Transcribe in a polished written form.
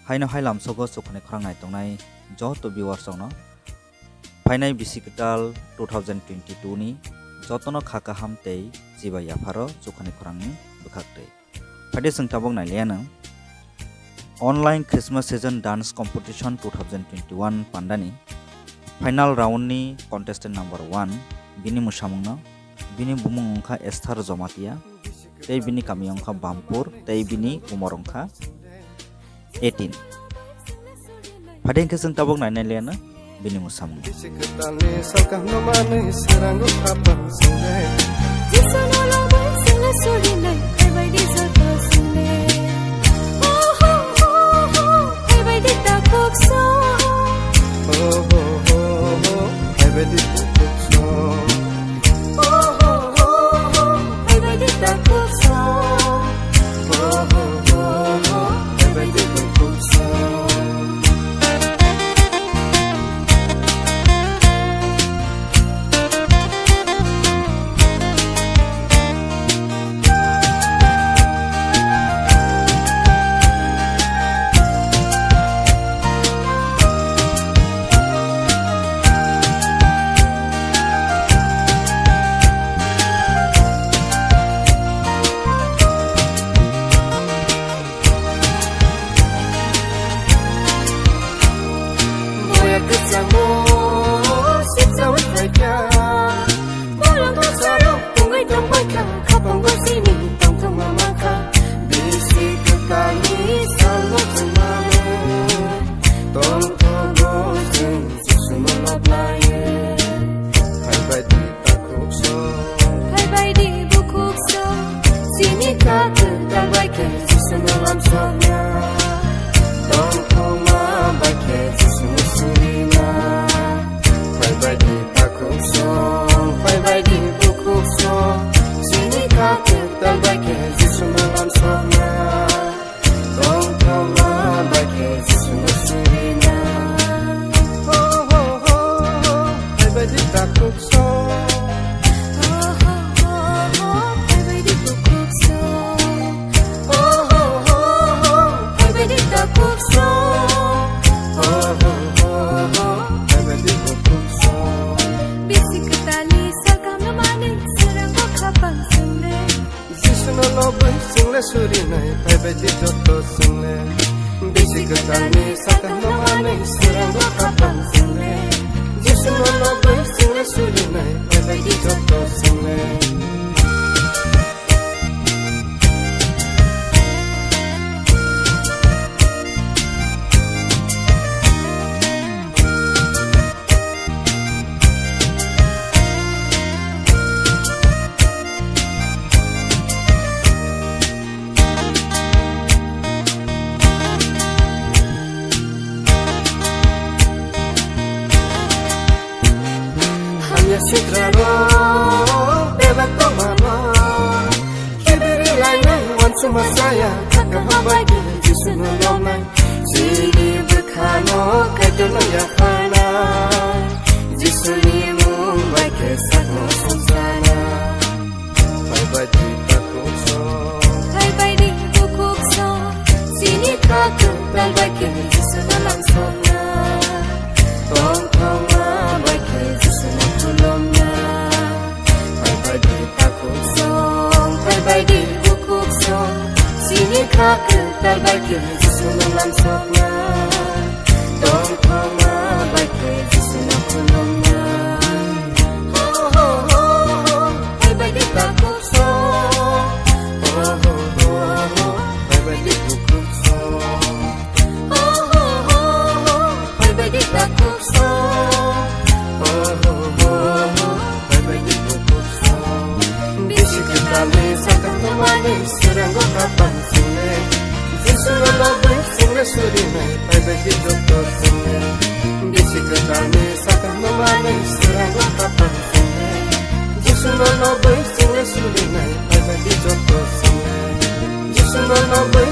haino hailam sogo sukhane khrangnai tongnai joto viewers no phainai bisiktal 2022 ni jotono khaka hamtei jiba yafaro sukhane khrangni bukhaktei phade singtabok nailena online Christmas season dance competition 2021 pandani final round ni contestant number 1 bini musamungna bini bumung ongkha Esther Jomatia tei bini kami ongkha Bampur tei bini umor ongkha 18 phadeng ke singtabok nailena bini musamung Masaya kakak hambai di sungai lomai sini berkano kadang ya kana jisuni mumbai kesak musana bye bye di takukso bye bye di bukukso sini kakak bye bye ke jisuna langsona tong tong bye ke jisuna tulomna bye bye di takukso bye bye di sini kakak terbaik sesuatu langsungnya dong koma baik sesuatu kulumnya oh oh oh bye bye di takut so oh oh oh bye bye di takut so oh oh oh bye bye di takut so oh oh oh bye bye di takut so bisik ketali sakit temani serang kapan Sura labai sura suri mai pai bai di doktor sune disi ketane sakam mamane sura kapan sune Sura labai sura suri mai pai bai di doktor sune Sura labai